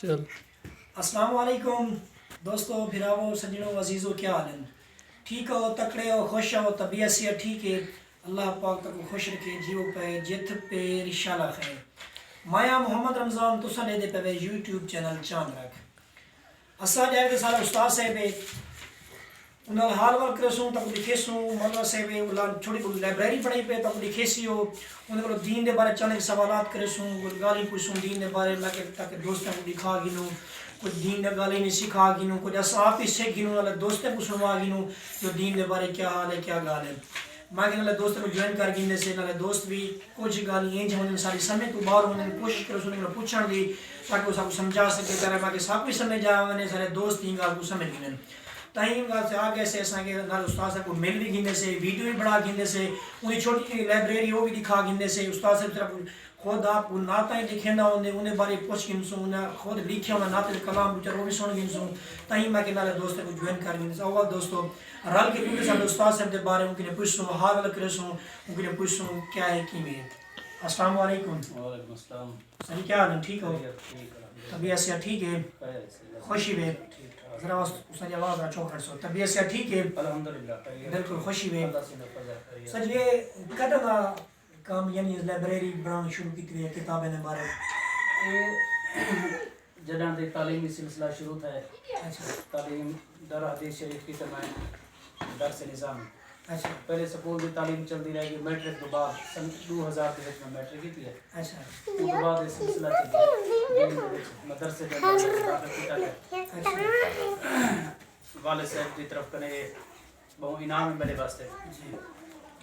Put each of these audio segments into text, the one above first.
چل السلام علیکم دوستو بھراو سجنوں عزیزو کیا حال ہیں؟ ٹھیک ہو تکڑے ہو خوش ہو طبیعت سے ٹھیک ہے اللہ پاک تک خوش رکھے جیو پہ جت پہ رشالہ خیر مایا محمد رمضان تو سنے دے پہ یوٹیوب چینل چاند رکھ اسا جائے کہ سارا استاد صاحب انہوں نے حال وال کرسوں تک لکھے سوں مولانا صاحب انہوں چھوٹی کو لائبریری پڑھائی پہ تک لکھے سی ہو انہوں نے دین دے بارے چند سوالات کرسوں گالی پوچھوں دین دے بارے لگے تاکہ دوستوں کو دکھا گنوں کچھ دین دے گالی نہیں سکھا گنوں کچھ ایسا آپ ہی سیکھ گنوں اللہ دوستوں کو سنوا گنوں جو دین دے بارے کیا حال ہے کیا گال ہے میں کہ اللہ دوستوں کو جوائن کر گنے سے اللہ دوست بھی کچھ گالی ہیں جو ساری سمجھ تو باہر ہونے کی کوشش کرو سننے کو پوچھنے دی تاکہ وہ سب کو سمجھا سکے کرے باقی سب بھی سمجھ جائے سارے دوست ہی گال کو سمجھ گنے تائیں گال سے آگے سے ایسا کہ نال استاد صاحب کو مل بھی گنے سے ویڈیو بھی بڑھا گنے سے انہیں چھوٹی لائبریری وہ بھی دکھا گنے سے استاد صاحب طرف خود آپ کو نعتیں لکھیں نہ انہیں بارے پوچھ گن سوں انہیں خود لکھے ہونا نعت کلام بچار وہ بھی سن گن سوں تائیں میں کہ نالے دوستوں کو جوائن کر گنے سے اول دوستو رل کے کیونکہ سب استاد صاحب دے بارے ان کے پوچھ سوں حال والا کرے سوں ان کے پوچھ سوں کیا ہے کی میں السلام علیکم وعلیکم السلام سر کیا حال ہے ٹھیک ہو طبیعت سے ٹھیک ہے خوشی میں ذرا اس نے آواز رہا چوکھٹ سو طبیعت سے ٹھیک ہے الحمدللہ بالکل خوشی میں اللہ سے نفذ سر یہ کدنا کام یعنی لائبریری بنانا شروع کی تھی کتابیں نے بارے جدان دے تعلیمی سلسلہ شروع تھا اچھا تعلیم در حدیث شریف کی تمہیں درس نظام اچھا پہلے سکول کی تعلیم چلتی رہے گی میٹرک کے بعد سن 2000 کے میں میٹرک کی تھی اچھا اس کے بعد یہ سلسلہ چلی مدرسے کے اندر داخل کیتا ہے والد صاحب کی طرف کنے بہت انعام ہے میرے واسطے جی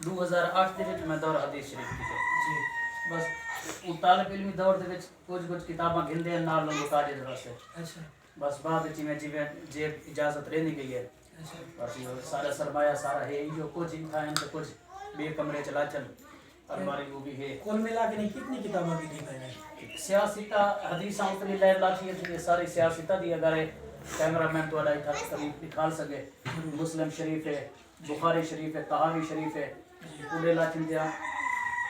2008 کے میں دور حدیث شریف کی تھی جی بس وہ طالب علمی دور دے وچ کچھ کتاباں گھندے ہیں نال لوگوں کاجے دے واسطے اچھا بس بعد وچ میں جی اجازت رہنی گئی ہے اچھا بس یہ سارا سرمایہ سارا ہے جو کچھ ہی تھا ان سے کچھ بے کمرے چلا چل الماری وہ بھی ہے کل ملا کے نہیں کتنی کتابیں بھی دی میں نے سیاستہ حدیث اتنی لہر لاتی ہے ساری سیاستہ دی اگر کیمرہ مین تو اڈائی تھا قریب نکال سکے مسلم شریف ہے بخاری شریف ہے طحاوی شریف ہے پورے لاتی دیا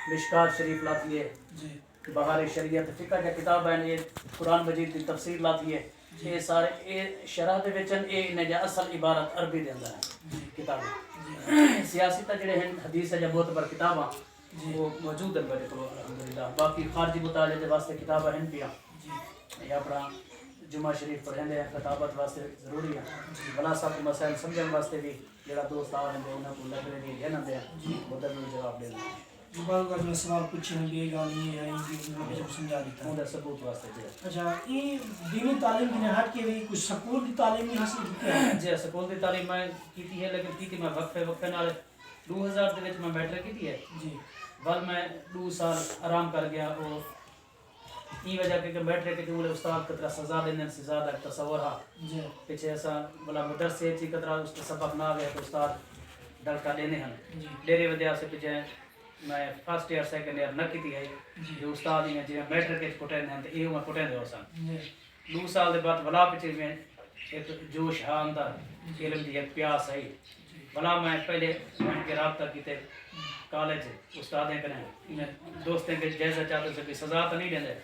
مشکات شریف لاتی ہے جی بہار شریعت فقہ کا کتاب ہے یہ قرآن مجید کی تفسیر لاتی ہے یہ سارے یہ شرح دے وچن اے انہیں جا اصل عبارت عربی دے اندر ہے کتاب سیاستہ جڑے ہیں حدیث ہے جا معتبر کتاباں وہ موجود ہیں میرے کو الحمدللہ باقی خارجی مطالعے دے واسطے کتابیں ہیں پیا یا اپنا جمعہ شریف پڑھیں دے خطابت واسطے ضروری ہے بلا صاحب کو مسائل سمجھن واسطے بھی جڑا دوست آ رہے ہیں انہوں کو لائبریری دینا دے مدد میں جواب دے دیں بار بار میں سوال پوچھنے بھی گال نہیں ہے ان کو سمجھا دیتا انہیں ثبوت واسطے جی اچھا یہ دینی تعلیم کی ہٹ کے بھی کچھ سکول کی تعلیم نہیں حاصل کی ہے جی سکول کی تعلیم میں کی ہے لیکن کی میں وقفے نال 2000 دے وچ میں میٹرک کی ہے جی بل میں 2 سال آرام کر گیا اور یہ وجہ کہ میٹرک کے مولے استاد کترا سزا دینے سے زیادہ تصور ہے جی پیچھے ایسا بلا مدرسے چی کترا اس کے سبق نہ گیا تو استاد ڈلکا دینے ہیں جی ڈیری وجہ سے پیچھے میں فرسٹ ایئر سیکنڈ ایئر نہ کی ہے جو استاد ہی جی میٹرک کے پٹین ہیں تو یہ میں پٹین دے سن 2 سال دے بعد بلا پیچھے میں ایک جوش ہے اندر علم دی ایک پیاس ہے بلا میں پہلے ان کے رابطہ کیتے کالج استادیں کریں دوستیں کے جیسا چاہتے سے کوئی سزا تو نہیں دیں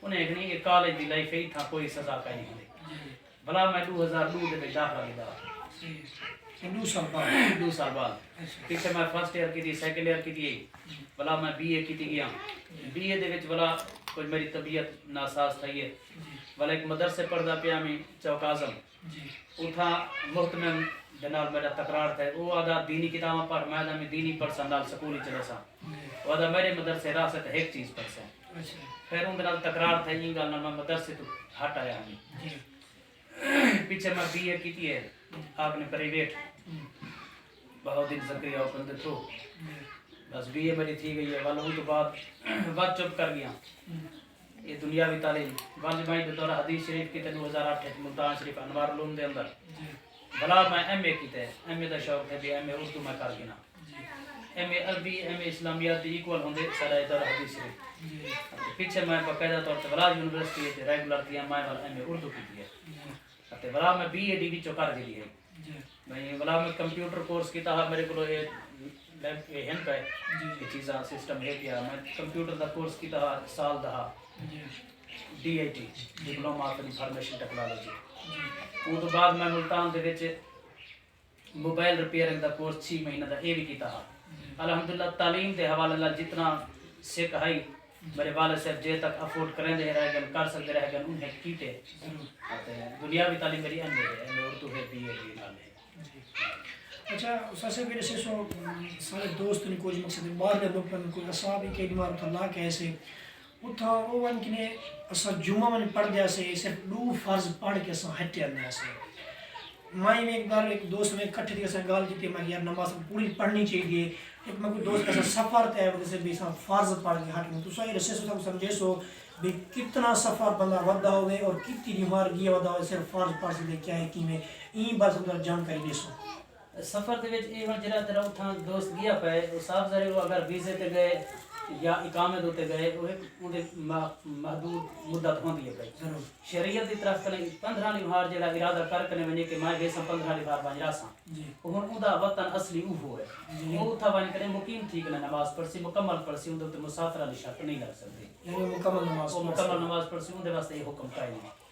انہیں ایک نہیں یہ کالج دی لائف ہی تھا کوئی سزا کا نہیں دی بلا میں 2002 دے داخلہ لیا 2 سال بعد پیچھے میں فرسٹ ایئر کی تھی سیکنڈ ایئر کی تھی بلا میں بی اے کی تھی گیا بی اے دے وچ بلا کوئی میری طبیعت ناساز تھی ہے بلا ایک مدرسے پڑھدا پیا میں چوک اعظم اتھا محتمم جناب میرا تکرار تھا وہ آدھا دینی کتابیں پڑھ میں آدھا میں دینی پڑھ سندال سکولی چلے سا وہ آدھا میرے مدرسے راست ایک چیز پڑھ سا پھر ان دنال تکرار تھا یہ گالنا میں مدرسے تو ہٹ آیا ہمیں پیچھے میں بی اے کی تھی ہے آپ نے پریویٹ بہودین زکریہ اوپن دے تھرو بس بی اے میری تھی گئی ہے والا تو بعد چپ کر گیا یہ دنیاوی تعلیم واجب میں بطور حدیث شریف کی 2008 ملتان شریف انوار علوم دے اندر بلا میں ایم اے کی تے ایم اے دا شوق ہے بھی ایم اے اردو میں کر گنا ایم اے عربی ایم اے اسلامیات دی ایکول ہوندے سارا ادارہ حدیث شریف پیچھے میں باقاعدہ طور پر بلا یونیورسٹی تے ریگولر تھی میں والا ایم اے اردو کی ہے تے بلا میں بی اے ڈگری چو کر دی ہے میں بلا میں کمپیوٹر کورس کیتا ہے میرے کو لیب ہن پہ یہ چیزاں سسٹم ہے کیا میں کمپیوٹر دا کورس کیتا ہے سال دا DIT diploma of information technology وہ تو بعد میں ملتان دے وچ موبائل ریپیئرنگ دا کورس 6 مہینے دا اے بھی کیتا ہا الحمدللہ تعلیم دے حوالے نال جتنا سکھ ہے میرے والد صاحب جے تک افورڈ کریں دے رہ گئے کر سکتے رہ گئے انہیں کیتے دنیاوی تعلیم میری ایم ہے میں اردو ہے BA نال ہے اچھا استاد صاحب جیسے سو سارے دوست نے کوئی مقصد باہر دے لوکن کوئی اصحاب کے بیمار اللہ کیسے اتھا وہ ون کنے اسا جمعہ من پڑھ دیا سے صرف 2 فرض پڑھ کے اسا ہٹے اندر سے میں ایک بار ایک دوست میں اکٹھے تھی اسا گال کی میں یار نماز پوری پڑھنی چاہیے ایک میں کوئی دوست ایسا سفر تے وجہ سے بھی اسا فرض پڑھ کے ہٹ تو سارے رسے سو سمجھے سو بھی کتنا سفر بندہ ودا ہوئے اور کتنی بیمار گیا ودا ہوئے صرف فرض پڑھ سے کیا ہے کی میں این بات سمجھا جانکاری دے سو سفر دے وچ ایون جڑا تیرا اتھاں دوست گیا پے او صاحب ظاہر وہ اگر ویزے تے گئے یا اقامے دوتے گئے وہ اودے محدود مدت ہوندی ہے بھائی شریعت دی طرف کنے 15 لمحار جڑا ارادہ کر کنے ونجے کہ میں ویسا 15 لمحار بن راساں ہن اوندا وطن اصلی اوہ ہے او اتھا ون کنے مقیم تھی کنے نماز پڑھ سی مکمل پڑھ سی اودے تے مسافر علی شرط نہیں لگ سکدی یعنی مکمل نماز پڑھ سی اودے واسطے یہ حکم قائم ہے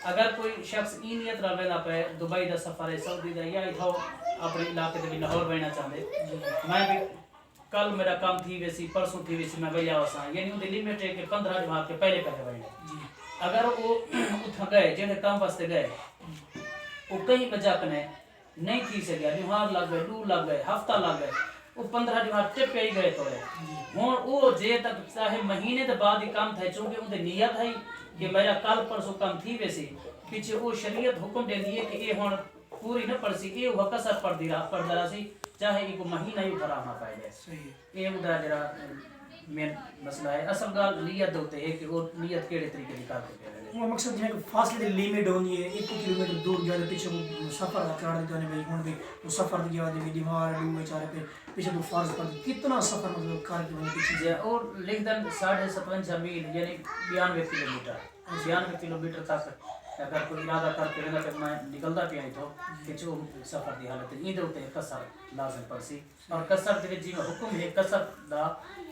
اگر کوئی شخص این نیت رہ ویندا پے دبئی دا سفر ہے سعودی دا یا اتھا اپنے علاقے دے لاہور وینا چاہندے میں بھی کل میرا کام تھی ویسی پرسوں تھی ویسی میں ویا وساں یعنی اون دی لمٹ ہے کہ 15 دن کے پہلے وینا اگر وہ اتھا گئے جڑے کام واسطے گئے وہ کہیں وجہ کنے نہیں تھی سکیا بیمار لگ گئے 2 لگ گئے ہفتہ لگ گئے وہ 15 دن ٹپ ہی گئے تو ہے ہن وہ جے تک چاہے مہینے دے بعد ہی کام تھے چونکہ اون دی نیت ہے کہ میرا کل پرسوں کام تھی ویسی پیچھے وہ شریعت حکم دیندی ہے کہ یہ ہن پوری نہ پڑھ سی یہ وقت سر پڑھ دی رہا پڑھ دلا سی چاہے ایک مہینہ ہی اتھا رہنا پائے گا صحیح یہ ادا جڑا مین مسئلہ ہے اصل گل نیت ہوتے ہے کہ وہ نیت کیڑے طریقے دی کرتے پے وہ مقصد ہے کہ فاصلے دی لمٹ ہوندی ہے 1 کلومیٹر دور جا پیچھے سفر کر دیتے ہیں ہن بھی وہ سفر دی دی بیمار ہے بیچارے پہ پیچھے تو فرض پر کتنا سفر مطلب کر کے پیچھے اور لکھ دن 57.5 میل یعنی 92 کلومیٹر 92 کلومیٹر تک اگر کوئی ارادہ کر کے رہنا کہ میں نکلدا پیا تو کہ جو سفر دی حالت ہے این دے اوتے قصر لازم پڑسی اور قصر دے جی حکم ہے قصر دا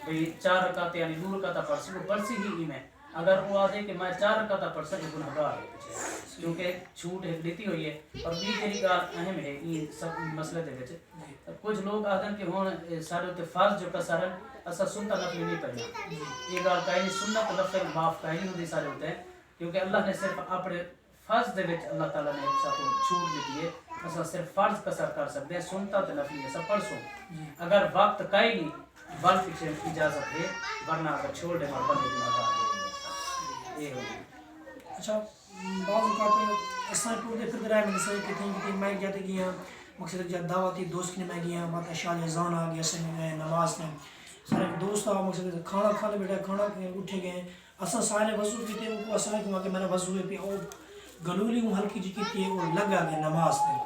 بھئی 4 رکعت یعنی 2 رکعت پڑسی وہ پڑسی ہی میں اگر وہ آدھے کہ میں 4 رکعت پڑھ سکے گناہگار ہے پیچھے کیونکہ چھوٹ ہے دیتی ہوئی ہے اور بھی گال اہم ہے یہ سب مسئلے دے وچ کچھ لوگ آدھن کہ ہن سارے اوتے فرض جو قصر ہے اسا سنت نفل نہیں پڑھنا یہ گال کہیں سنت نفل معاف کہیں ہوندی سارے ہوتے ہیں کیونکہ اللہ نے صرف اپنے فرض دے وچ اللہ تعالیٰ نے سب کو چھوٹ دیتی ہے اسا صرف فرض قصر کر سکتے ہیں سنتا تے نفلی ہے سب پڑھ سو اگر وقت کہیں نہیں بل پیچھے اجازت ہے ورنہ اگر چھوڑ دے مر بندے گناہگار ہے یہ ہو اچھا بعض اوقات اساں کو دے پھر رہے میں کہ تھیں میں جاتے گیا مقصد جا دعوتی دوست نے میں گیا ماتا شاہ اذان آ گیا سے میں نماز میں سارے دوست آ مقصد کھانا کھانے بیٹھا کھانا اٹھے گئے اساں سارے وضو کیتے وہ اساں کو کہ میں نے وضو پہ او گلولی ہوں ہلکی جی کی وہ لگا گیا نماز میں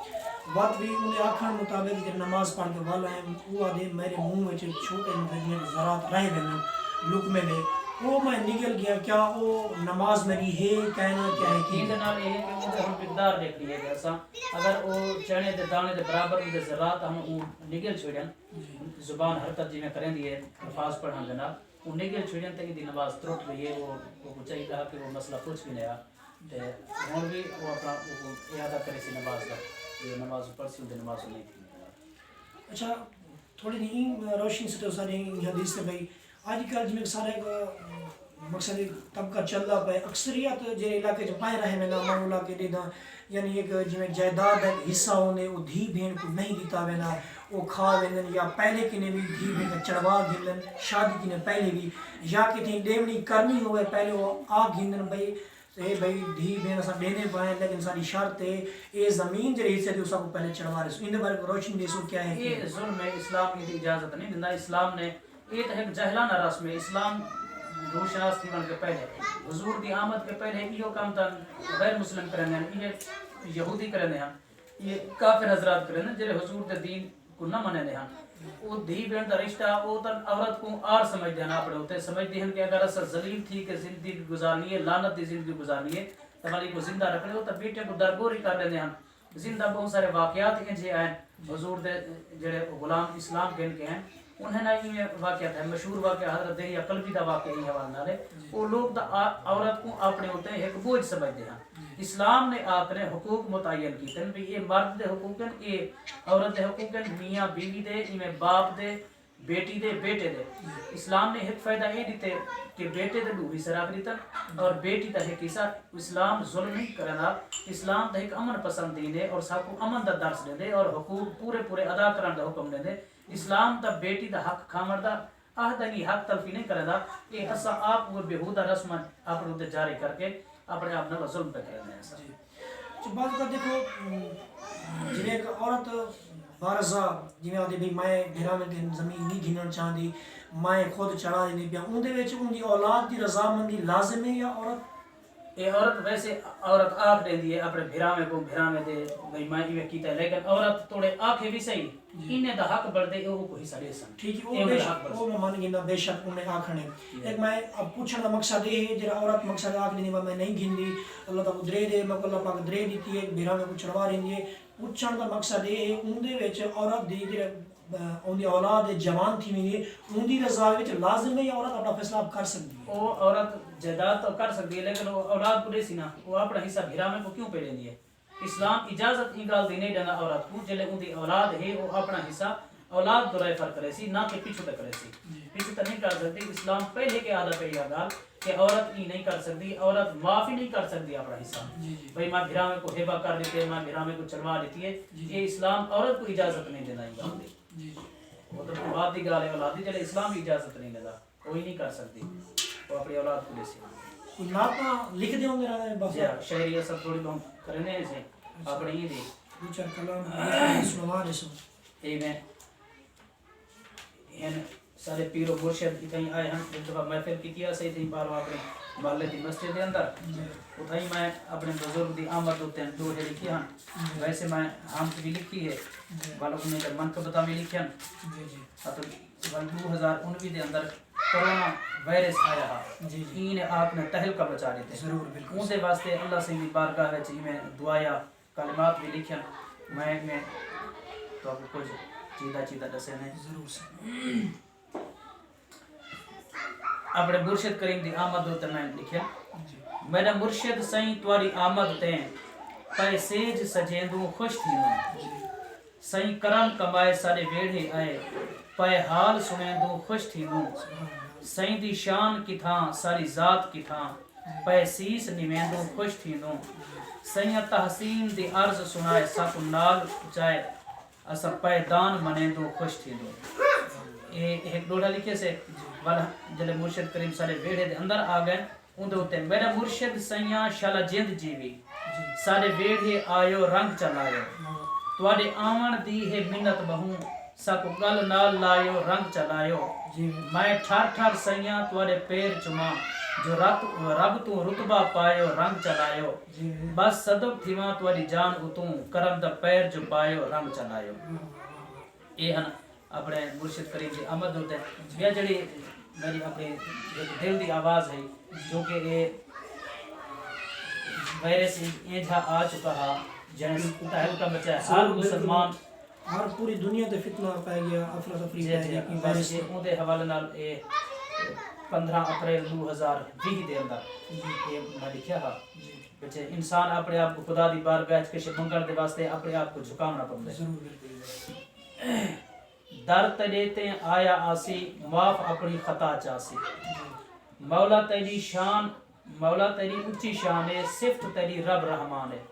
وقت بھی انہیں آکھان مطابق کہ نماز پڑھ کے والا ہے وہ آدھے میرے منہ میں چھوٹے مجھے ذرات رہ گئے لکمے میں وہ میں نکل گیا کیا وہ نماز میری ہے کہنا کیا ہے کہ نال یہ کہ وہ ہم مقدار دیکھ لیے گا اساں اگر وہ چنے دے دانے دے برابر دے ذرات ہم نکل چھوڑن زبان حرکت جی میں کریں دی ہے الفاظ پڑھن دے نال وہ نکل چھوڑن تے دی نماز ترٹ گئی ہے وہ چاہیے تھا کہ وہ مسئلہ کچھ بھی نہیں تے ہن بھی وہ اپنا اعادہ کرے سی نماز دا یہ نماز پڑھ سی نماز نہیں تھی اچھا تھوڑی نہیں روشنی سے تو سارے حدیث سے بھائی آج کل جن سارے مقصد طبقہ چل رہا پہ اکثریت جو علاقے جو پائے رہے میں نام علاقے دے دا یعنی ایک جن جائیداد حصہ ہونے وہ دھی بھین کو نہیں دیتا وینا وہ کھا ویندن یا پہلے کی نے بھی دھی بھین کا چڑھوا گھلن شادی کی نے پہلے بھی یا کتنی ڈیونی کرنی ہوئے پہلے وہ آگ گھندن بھائی اے بھائی دھی بہن اساں دینے پائیں لیکن ساری شرط ہے اے زمین جڑی حصے تھی اس کو پہلے چڑھوا رہے سو ان بارے روشنی دے سو کیا ہے یہ ظلم ہے اسلام کی اجازت نہیں دیندا اسلام نے یہ تو ایک جہلانہ رسم ہے اسلام روح شناس تھی بن کے پہلے حضور دی آمد کے پہلے یہ کام تھا غیر مسلم کرنے ہیں یہ یہودی کرنے ہیں یہ کافر حضرات کرنے ہیں جڑے حضور دے دین کو نہ منے ہیں وہ دھی بہن دا رشتہ وہ تن عورت کو آر سمجھتے ہیں اپنے ہوتے سمجھتے ہیں کہ اگر اسا ذلیل تھی کہ زندگی گزارنی ہے لعنت دی زندگی گزارنی ہے تو والی کو زندہ رکھنے ہو تو بیٹے کو درگوری کر لینے ہیں زندہ بہت سارے واقعات ہیں جی آئیں حضور دے جڑے غلام اسلام کہن کے ہیں انہیں نا یہ واقعہ ہے مشہور واقعہ حضرت دہیا قلبی دا واقعہ ہی حوالے نال ہے وہ لوگ دا عورت کو اپنے ہوتے ہیں ایک بوجھ سمجھتے ہیں اسلام نے آپ نے حقوق متعین کیتے ہیں یہ مرد دے حقوق ہیں یہ عورت دے حقوق ہیں میاں بیوی دے میں باپ دے بیٹی دے بیٹے دے اسلام نے ایک فائدہ یہ دیتے کہ بیٹے دے دو حصہ رکھ دیتا اور بیٹی دا ایک حصہ اسلام ظلم نہیں کرنا اسلام دا ایک امن پسند دین ہے اور سب کو امن دا درس دے دے اور حقوق پورے ادا کرن دا حکم دے دے اسلام دا بیٹی دا حق کھامر دا آہدگی حق تلفی نہیں کرنا یہ اسا آپ وہ بہودہ رسم اپنے ہوتے جاری کر کے اپنے آپ نے ظلم پہ کرنے ہیں بات کا دیکھو جی ایک عورت بارزا جی آدھے بھی میں گھرا میں زمین نہیں گھنن چاہتی میں خود چڑھا دینی پیا اندر وچ ان دی اولاد دی رضامندی لازم ہے یا عورت یہ عورت ویسے عورت آپ دے دیے اپنے بھرامے کو بھرامے دے بھئی میں یہ کیتا ہے لیکن عورت توڑے آنکھیں بھی صحیح انہیں دا حق بڑھ دے وہ کو حصہ دے سن ٹھیک ہے وہ بے شک وہ میں مان گینا بے شک انہیں آنکھنے ایک میں اب پوچھنے دا مقصد یہ ہے جرا عورت مقصد آنکھ نہیں میں نہیں گھن دی اللہ تعالیٰ درے دے میں اللہ پاک درے دیتی ہے بھرامے کو چڑھوا رہی ہے پوچھنے دا مقصد یہ ہے اندے وچ عورت دی جرا ان دی اولاد جوان تھی ہوئی ہے ان دی رضا وچ لازم ہے یا عورت اپنا فیصلہ کر سکتی ہے وہ عورت جائیداد تو کر سکتی ہے لیکن وہ اولاد کو دے سی نا وہ اپنا حصہ بھرامے کو کیوں پہ لیندی ہے اسلام اجازت ہی گال دینے دینا عورت کو جلے ان دی اولاد ہے وہ اپنا حصہ اولاد دو ریفر کرے سی نہ کہ پیچھو تک کرے سی پیچھو تک نہیں کر سکتی اسلام پہلے کے آدھا پہ یہ گال کہ عورت ہی نہیں کر سکتی عورت معافی نہیں کر سکتی اپنا حصہ بھئی ماں بھرامے کو ہیبہ کر دیتے ہیں ماں بھرامے کو چلوا دیتی ہے یہ اسلام عورت کو اجازت نہیں دینا یہ گال دے وہ تو بات دی گال ہے اولاد دی چلے اسلام بھی اجازت نہیں دیتا کوئی نہیں کر سکتی وہ اپنی اولاد کو دے سی کوئی ناتا لکھ دے ہوں گے رہا ہے بس شہریہ سب تھوڑی بہت کرنے سے اپنے ہی دے دو چار کلام سنوا رہے سو اے میں سارے پیر و مرشد اتنی آئے ہیں ایک دفعہ محفل کی کیا صحیح تھی بارو اپنے محلے دی مسجد دے اندر اتھائی میں اپنے بزرگ دی آمد ہوتے ہیں دو ہے لکھی ہیں ویسے میں حامد بھی لکھی ہے بالوں نے جب منقبتہ میں لکھی ہیں تو 2019 دے اندر کرونا وائرس آیا ہے انہیں آپ نے تہلکہ بچا دیتے ہیں ان دے واسطے اللہ سے بھی بارگاہ ہے چاہیے میں دعایا کلمات بھی لکھی ہیں میں تو آپ کو کچھ چیدہ دسے ہیں ضرور سے اپنے مرشد کریم دی آمد ہوتے میں لکھیا میرا مرشد سائیں تواری آمد تیں پائے سیج سجیندوں خوش تھی ہوں سائیں کرم کمائے سارے ویڑھے آئے پائے حال سنیندوں خوش تھی ہوں سائیں دی شان کی تھاں ساری ذات کی تھاں پائے سیس نمیندوں خوش تھی ہوں سائیں تحسین دی عرض سنائے ساکو نال جائے اسا پائے دان منیندوں خوش تھی ہوں یہ ایک ڈوڑا لکھے سے والا جلے مرشد کریم سارے ویڑے دے اندر آ گئے ان دے ہوتے میرا مرشد سیاں شالا جند جیوی سارے ویڑے آیو رنگ چلائیو توڑے آمن دی ہے منت بہوں ساکو گل نال لائیو رنگ چلائیو میں ٹھار ٹھار سیاں توڑے پیر چما جو رب تو رتبہ پائیو رنگ چلائیو بس صدق تھیواں توڑی جان اتوں کرم دا پیر جو پائیو رنگ چلائیو یہ ہے اپنے مرشد کریم دی آمد ہوتے ہیں یہ جڑی میری اپنی دل دی آواز ہے جو کہ یہ وائرس یہ جہاں آ چکا ہے جنس تہلکہ بچا ہے ہر مسلمان ہر پوری دنیا تے فتنہ پہ گیا افراتفری پہ گیا کہ وائرس ان دے حوالے نال 15 اپریل 2020 دے اندر یہ میں لکھیا ہے بچے انسان اپنے آپ کو خدا دی بارگاہ کے منگل دے واسطے اپنے آپ کو جھکانا پڑتا ہے در تلیتے آیا آسی معاف اپنی خطا چاسی مولا تیری شان مولا تیری اچھی شان ہے صفت تیری رب رحمان ہے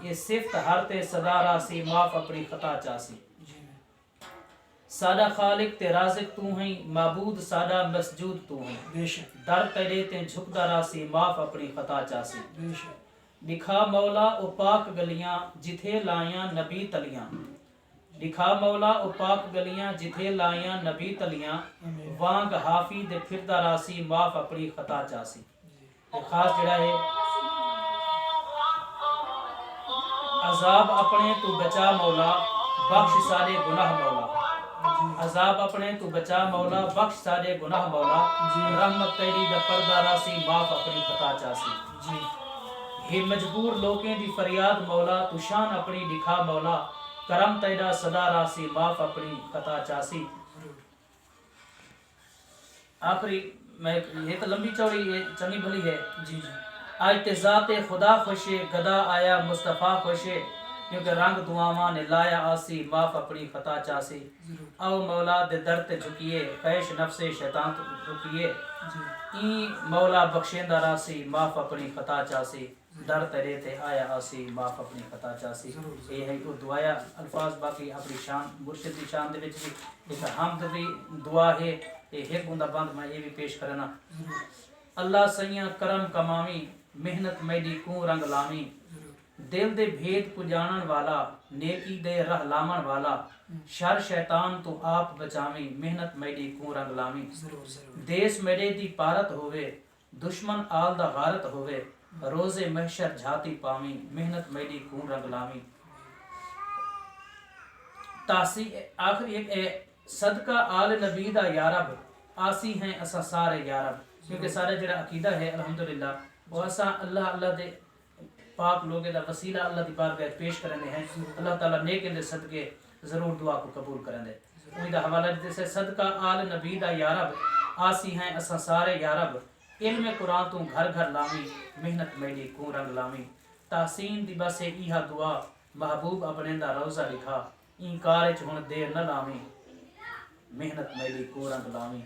یہ صفت ہر تے صدا راسی معاف اپنی خطا چاسی سادہ خالق تے رازق تو ہیں معبود سادہ مسجود تو ہیں در تلیتے جھکدا راسی معاف اپنی خطا چاسی دکھا مولا او پاک گلیاں جتھے لائیاں نبی تلیاں دکھا مولا او پاک گلیاں جتھے لائیاں نبی تلیاں وانگ حافی دے پھردہ راسی معاف اپنی خطا چاسی خاص جڑا ہے عذاب اپنے تو بچا مولا بخش سارے گناہ مولا عذاب اپنے تو بچا مولا بخش سارے گناہ مولا رحمت تیری دا پردہ راسی معاف اپنی خطا چاسی ہی مجبور لوکیں دی فریاد مولا تو شان اپنی دکھا مولا کرم تیرا صدا راسی معاف اپنی خطا چاسی آخری میں یہ تو لمبی چوڑی یہ چنگی بھلی ہے. جی جی آج تے ذات خدا خوشے گدا آیا مصطفیٰ خوشے کیونکہ رنگ دعاواں نے لایا آسی معاف اپنی خطا چاسی. او مولا دے در تے جھکیے خیش نفس شیطان تو رکیے این مولا بخشیندہ راسی معاف اپنی خطا چاسی در تیرے تے آیا آسی معاف اپنی خطا چاسی. یہ ہے وہ دعایا الفاظ باقی اپنی شان مرشد کی شان دے وچ بھی ایک حمد بھی دعا ہے. یہ ایک بندہ بند میں یہ بھی پیش کرنا. اللہ سیاں کرم کمامی محنت میڈی کوں رنگ لامی دل دے بھید کو جانن والا نیکی دے رہ لامن والا شر شیطان تو آپ بچامی محنت میڈی کوں رنگ لامی. دیس میڈے دی پارت ہوئے دشمن آل دا غارت ہوئے روز محشر جھاتی پامی محنت میڈی کوں رنگ لامی. تاسی آخری ایک صدقہ آل نبی دا یارب آسی ہیں اسا سارے یارب کیونکہ سارے جڑا عقیدہ ہے الحمدللہ وہ اسا اللہ اللہ دے پاک لوگے دا وسیلہ اللہ دی بارگاہ پیش کرنے ہیں. اللہ تعالیٰ نیک دے صدقے ضرور دعا کو قبول کریں دے. انہی دا حوالہ دیتے سے صدقہ آل نبی دا یارب آسی ہیں اسا سارے یارب علم قرآن تو گھر گھر لامی محنت میڈی کوں رنگ لامی. تحسین دی بس ایہا دعا محبوب اپنے دا روزہ لکھا این کارج ہن دیر نہ لامی محنت میڈی کو رنگ لامی.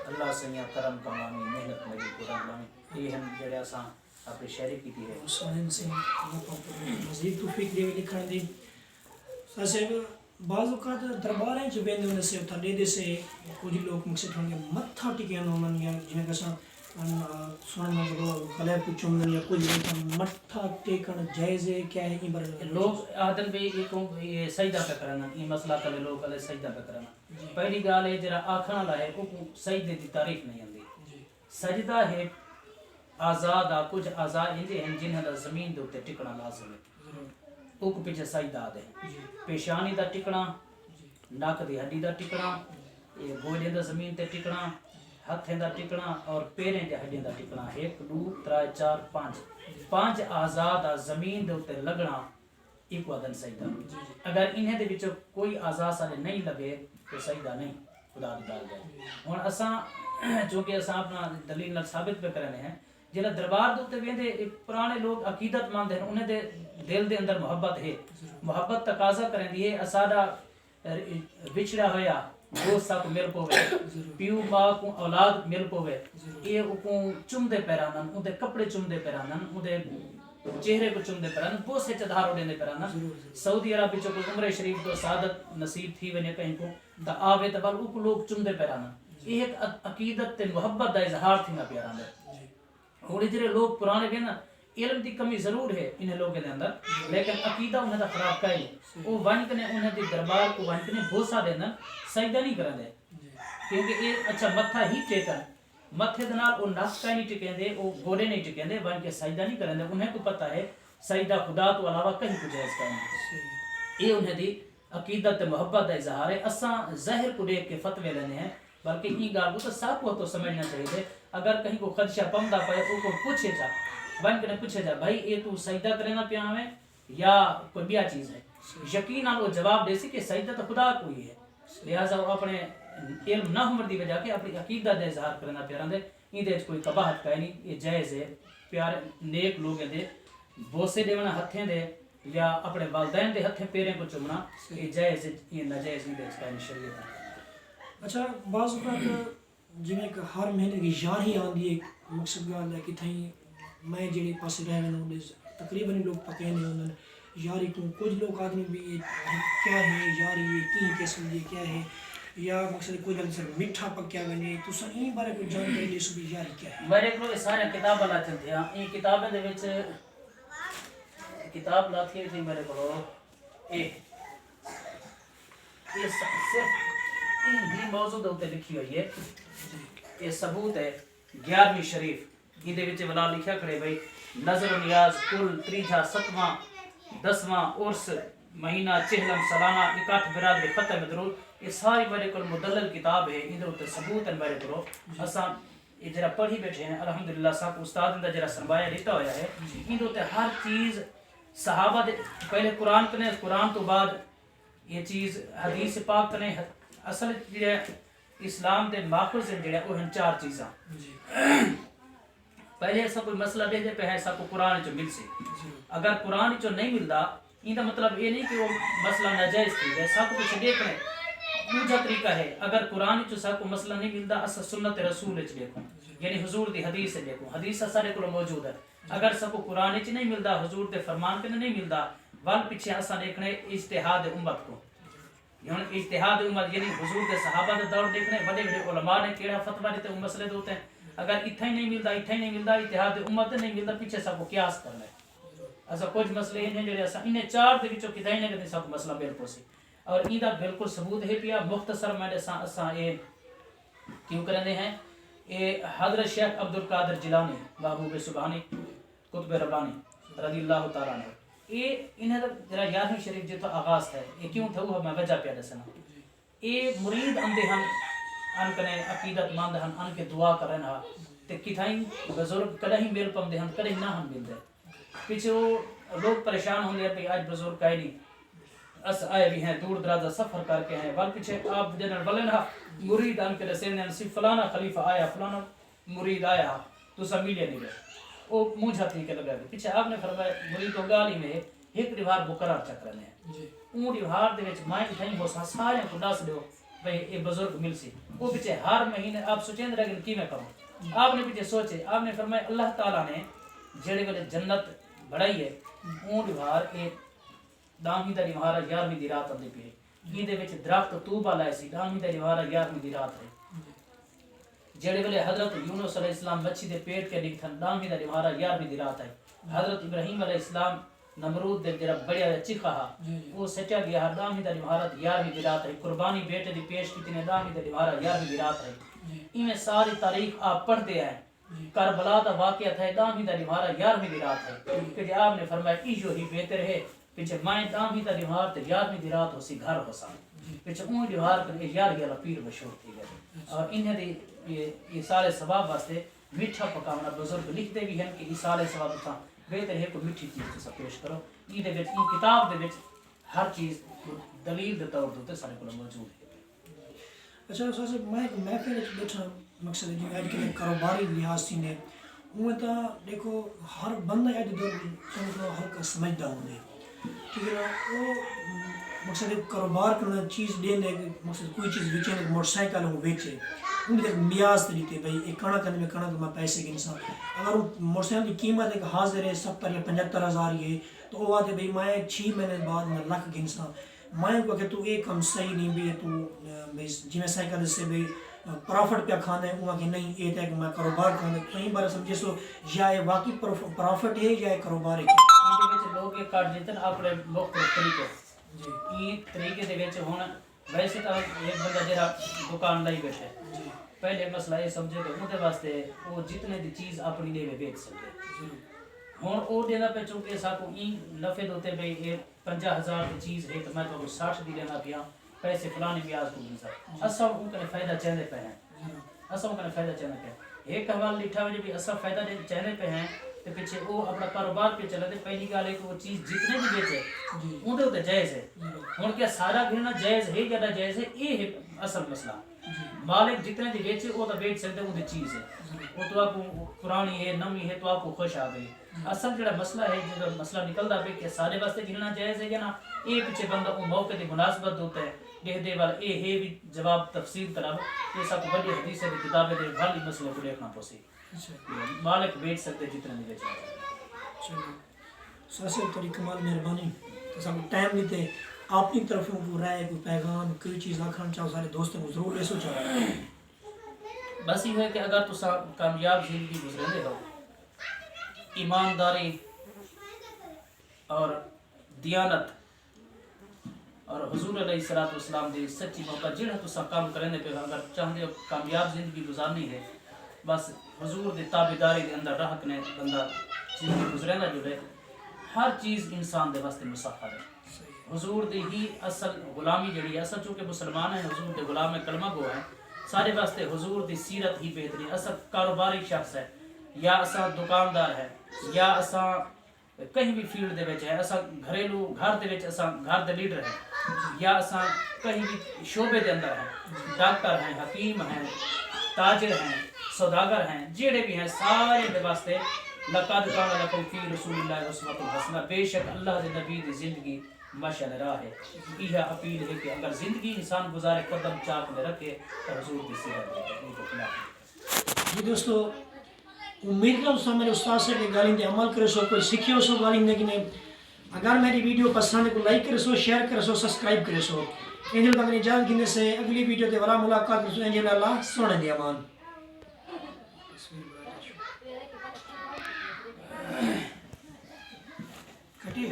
اللہ سیاں کرم کمامی محنت میڈی کو رنگ لامی. یہ ہم جڑے اساں اپنی شہری کی تھی ہے حسین سے مزید توفیق دے لکھن دی. صاحب بعض اوقات درباریں چ بیندے ہونے سے اتھا دے دے سے کچھ لوگ مقصد ہوں گے متھا ٹکین ہومن یا جنہیں کساں سنن مطلب گلے کو چومن یا کچھ متھا ٹیکن جائز ہے کیا ہے؟ بر لوگ آدن بھی یہ سجدہ پہ کرنا یہ مسئلہ کلے لوگ کلے سجدہ پہ کرنا. پہلی گال ہے جرا آکھنا لا ہے وہ سجدے دی تعریف نہیں آندی. سجدہ ہے آزاد آ کچھ آزاد ہندے ہیں جنہاں دا زمین دے اوتے ٹکنا لازم ہے او کو پیچھے سجدہ دے. پیشانی دا ٹکنا ناک دی ہڈی دا ٹکنا یہ گوڈے دا زمین تے ٹکنا ہتھیں دا ٹکنا اور پیریں دے ہڈیاں دا ٹکنا 1 2 3 4 5 5 آزاد آ زمین دے اوتے لگنا ایک ودن سجدہ. اگر انہیں دے وچوں کوئی آزاد سارے نہیں لگے تو سجدہ نہیں خدا دی بارگاہ. ہن اساں چونکہ اساں اپنا دلیل نال ثابت پہ کرنے ہیں جڑا دربار دے اوتے ویندے پرانے لوگ عقیدت مند ہیں انہیں دے دل دے اندر محبت ہے. محبت تقاضا کرندی ہے اساڈا وچڑا ہویا دوست کو مل پوے پیو ماں کو اولاد مل پوے یہ کو چومدے پیرانن اون دے کپڑے چومدے پیرانن اون دے چہرے کو چومدے پیرانن بوسے چدھار اڑیندے پیرانن. سعودی عرب وچ کو عمرہ شریف تو سعادت نصیب تھی ونے کہیں کو تا آوے تے بل کو لوگ چومدے پیرانن. یہ ایک عقیدت تے محبت دا اظہار تھی نہ پیرانن. ہوڑے جڑے لوگ پرانے وے نا علم دی کمی ضرور ہے انہیں لوگوں دے اندر لیکن عقیدہ انہیں دا خراب کا ہے. وہ ون کنے انہیں دی دربار کو ون کنے بوسا دینا سجدہ نہیں کرن دے کیونکہ یہ اچھا متھا ہی ٹیکن متھے دے نال او نس کا نہیں ٹکین دے او گوڑے نہیں ٹکین دے ون کے سجدہ نہیں کرن دے. انہیں کو پتہ ہے سجدہ خدا تو علاوہ کہیں کو جائز کریں. یہ انہیں دی عقیدت محبت دا اظہار ہے. اساں ظاہر کو دیکھ کے فتوی لینے ہیں بلکہ یہ گال تو سب کو تو سمجھنا چاہیے. اگر کہیں کو خدشہ پمدا پائے تو کو پوچھے جا ون کنے پوچھے جا بھائی یہ تو سجدہ کرنا پیا ہمیں یا کوئی بیا چیز ہے یقیناً وہ جواب دے سی کہ سجدہ تو خدا کو ہی ہے. لہٰذا وہ اپنے علم نہ ہونے دی وجہ کہ اپنی عقیدہ دے اظہار کرنا پیارا دے این دے کوئی قباحت کا نہیں. یہ جائز ہے پیارے نیک لوگ دے بوسے دیونا ہتھیں دے یا اپنے والدین دے ہتھیں پیریں کو چومنا یہ جائز ہے یہ ناجائز نہیں دے اس کا شریعت. اچھا بعض اوقات جویں کہ ہر مہینے کی یاری آندی ہے مقصد گل ہے کہ تھیں میں جڑے پاسے رہ رہے تقریباً لوگ پکے نہیں انہوں یاری کو کچھ لوگ آدمی بھی کیا ہے یاری یہ کی قسم یہ کیا ہے یا مقصد کوئی جلد سے میٹھا پکیا بنے تو سن این بارے کوئی جانکاری دے سو بھی یاری کیا ہے. میرے کو سارے کتاب لا چلتے ہیں این کتابیں دے وچ کتاب لاتی تھی میرے کو یہ صرف این بھی موضوع دے اوتے لکھی ہوئی ہے. یہ ثبوت ہے 11ویں شریف یہ دے وچ ولا لکھیا کھڑے بھائی نظر و نیاز کل تریجا 7واں 10واں عرس مہینہ چہلم سالانہ 61 برادری ختم درود یہ ساری میرے کو مدلل کتاب ہے. ادھر اوتے ثبوت ہے میرے کو اساں یہ جڑا پڑھی بیٹھے ہیں الحمدللہ صاحب استاد دا جڑا سرمایہ دیتا ہویا ہے ان اوتے ہر چیز صحابہ دے پہلے قرآن کنے قرآن تو بعد یہ چیز حدیث پاک کنے اصل اسلام دے ماخذ جڑے وہ ہیں 4 چیزاں. پہلے سب کوئی مسئلہ دے پہ ہے سب کو قرآن چ مل سی. اگر قرآن چ نہیں ملتا ان کا مطلب یہ نہیں کہ وہ مسئلہ ناجائز تھی ہے. سب کچھ دیکھنا دوسرا طریقہ ہے. اگر قرآن چ سب کو مسئلہ نہیں ملتا اس سنت رسول چ دیکھو یعنی حضور دی حدیث دیکھو. حدیث سارے کو موجود ہے. اگر سب کو قرآن چ نہیں ملتا حضور دے فرمان کے نہیں ملتا ول پیچھے اساں دیکھنے اجتہاد امت کو. یعنی اجتہاد امت یعنی حضور دے صحابہ دے دور دیکھنے بڑے بڑے علماء نے کیڑا فتوی دیتے وہ مسئلے ہوتے ہیں. اگر اتھا ہی نہیں ملتا اتحاد امت نہیں ملتا پیچھے سب کو قیاس کرنا ہے. ایسا کچھ مسئلے ہیں جڑے اساں انہیں 4 دے وچوں کتھے نہ کتھے سب مسئلہ بالکل سی. اور ایندا بالکل ثبوت ہے پیا مختصر میں اساں اے کیوں کرنے ہیں. اے حضرت شیخ عبد القادر جیلانی محبوب سبحانی قطب ربانی رضی اللہ تعالی عنہ اے انہیں جڑا 11ویں شریف جو آغاز ہے یہ کیوں تھا وہ میں وجہ پیا دسنا. اے مرید اندے ہن ان کنے عقیدت مند ہن ان کے دعا کرن ہا تے کتھائیں بزرگ کدے ہی میل پم دے ہن کدے نہ ہن ملدے. پیچھے لوگ پریشان ہوندے ہیں آج بزرگ کائے نہیں اس آئے بھی ہیں دور درازہ سفر کر کے ہیں ول پیچھے آپ جنرل ولن ہا مرید ان کے رسے نے فلانا خلیفہ آیا فلانا مرید آیا تو سب ملے نہیں گئے وہ منہ جھاتی کے لگا گئے. پیچھے آپ نے فرمایا مرید کو گالی میں ایک دیوار مقرر چکرنے ہیں اون دیوار دے وچ مائیں تھیں ہو سارے کو دس دیو بھئی اے بزرگ مل سی. وہ پیچھے ہر مہینے آپ سوچیں رہے کی میں کروں. آپ نے پیچھے سوچے آپ نے فرمایا اللہ تعالیٰ نے جڑے والے جنت بڑھائی ہے اون دیوار اے دامی دا دیوار 11ویں دی رات اندے پی این دے وچ درخت طوبہ لائے سی دامی دا دیوار 11ویں دی رات ہے. جڑے والے حضرت یونس علیہ السلام مچھی دے پیٹ کے نکتھن دامی دا دیوار 11ویں دی رات ہے. حضرت ابراہیم علیہ السلام نمرود دے جڑا بڑیا چیخا وہ سچا گیا دامی دا دیوار 11ویں دی رات ہے. قربانی بیٹے دی پیش کیتی نے دامی دا دیوار 11ویں دی رات ہے. ایویں ساری تاریخ آپ پڑھتے ہیں. کربلا دا واقعہ تھا دامی دا دیوار 11ویں دی رات ہے کہ آپ نے فرمایا ایجو ہی بہتر ہے پیچھے مائیں دامی دا دیوار تے 11ویں دی رات ہوسی گھر ہوسا پیچھے اون دیوار تے 11 پیر مشہور تھی گئے. اور انہیں دی یہ سارے ثواب واسطے میٹھا پکاونا بزرگ لکھتے بھی ہیں کہ یہ سارے ثواب تھا بہتر ہے کوئی میٹھی چیز سے پیش کرو. یہ دے وچ این کتاب دے وچ ہر چیز دلیل دے طور تے سارے کو موجود ہے. اچھا سر میں ایک محفل بیٹھا مقصد ہے کہ آج کے کاروباری لحاظ سے نے وہ تو دیکھو ہر بندہ اج دور سمجھو ہلکا سمجھدا ہوندے ٹھیک ہے نا. وہ مقصد کاروبار کرنا چیز دینے مقصد کوئی چیز بیچے موٹر سائیکل وہ بیچے ان کے میاز طریقے بھائی ایک کھانا کرنے میں کھانا میں پیسے کے انسان اگر وہ موٹر سائیکل کی قیمت ایک حاضر ہے 70 یا 75 ہزار یہ تو وہ آتے بھائی میں 6 مہینے بعد میں لکھ کے انسان میں کو کہ تو ایک کم صحیح نہیں بھی تو جی میں سائیکل سے بھی پرافٹ پہ کھانا ہے وہاں کہ نہیں یہ ہے کہ میں کاروبار کھانا ہے. کئی بار سمجھے سو یا یہ واقعی پرافٹ ہے یا کاروبار ہے. لوگ یہ کارڈ دیتے ہیں اپنے مختلف طریقے یہ طریقے دے وچ ہن ویسے تو ایک بندہ جڑا دکان لائی بیٹھے پہلے مسئلہ یہ سمجھے کہ اون دے واسطے وہ جتنے دی چیز اپنی لیے بیچ سکتے ہن او دینا پہ چونکہ سا کو این نفع ہوتے بھئی یہ 50,000 کی چیز ہے تو میں تو 60 دی لینا پیا پیسے فلانے بیاج کو مل سکتا اصل ان کا فائدہ چاہتے پہ ہیں اصل ان کا فائدہ چاہتے پہ ایک حوال لکھا ہوئے بھی اصل فائدہ چاہتے پہ ہیں تو پیچھے وہ اپنا کاروبار پہ چلا دے. پہلی گال ہے کہ وہ چیز جتنے بھی بیچے ان دے جائز ہے. ہن کیا سارا گھرنا جائز ہے یا جائز ہے یہ ہے اصل مسئلہ. مالک جتنے بھی بیچے وہ تو بیچ سکتے وہ چیز ہے وہ تو آپ کو پرانی ہے نمی ہے تو آپ کو خوش آ گئی. اصل جڑا مسئلہ ہے جو مسئلہ نکلتا ہے کہ سارے واسطے گھرنا جائز ہے یا نا یہ پیچھے بندہ وہ موقع کی مناسبت ہوتا ہے دے والا یہ ہے بھی جواب تفصیل طلب یہ سب بڑی حدیث ہے کتابیں دے بھلی مسئلے کو دیکھنا پوسی مالک بیچ سکتے جتنے بھی بیچنا چاہیے. سر تھوڑی کمال مہربانی تو سب ٹائم دیتے اپنی طرفوں کو رائے کوئی پیغام کوئی چیز آخر چاہو سارے دوستوں کو ضرور لے سو چاہو. بس یہ ہے کہ اگر تو کامیاب زندگی گزرے ہو ایمانداری اور دیانت اور حضور علیہ الصلوۃ والسلام دی سچی موقع جڑا تو کام کرنے پہ اگر چاہتے ہو کامیاب زندگی گزارنی ہے بس حضور دی تابعداری دے اندر رہ کے بندہ زندگی گزرے نہ جڑے ہر چیز انسان دے واسطے مسخر ہے. حضور دی ہی اصل غلامی جڑی ہے اصل چونکہ مسلمان ہیں حضور دے غلام کلمہ گو ہیں سارے واسطے حضور دی سیرت ہی بہترین. اصل کاروباری شخص ہے یا اساں دکاندار ہے یا اساں کہیں بھی فیلڈ دے وچ ہے اساں گھریلو گھر دے وچ اساں گھر دے لیڈر ہیں یا اساں کہیں بھی شعبے دے اندر ہیں ڈاکٹر ہیں حکیم ہیں تاجر ہیں سوداگر ہیں جڑے بھی ہیں سارے دے واسطے لقد کان لکم فی رسول اللہ اسوۃ حسنہ بے شک اللہ دے نبی دی زندگی مشعل راہ ہے. یہ اپیل ہے کہ اگر زندگی انسان گزارے قدم چاک میں رکھے تو حضور کی سیرت. جی دوستو امید کروں سو میرے استاد سے کہ گالیں دے عمل کرے سو کوئی سیکھے سو گالیں دے کہ اگر میری ویڈیو پسند ہے کو لائک کرے سو شیئر کرے سو سبسکرائب کرے سو انجل تک اجازت گھنے سے اگلی ویڈیو تے والا ملاقات کرے سو انجل اللہ سونے دی امان. کٹی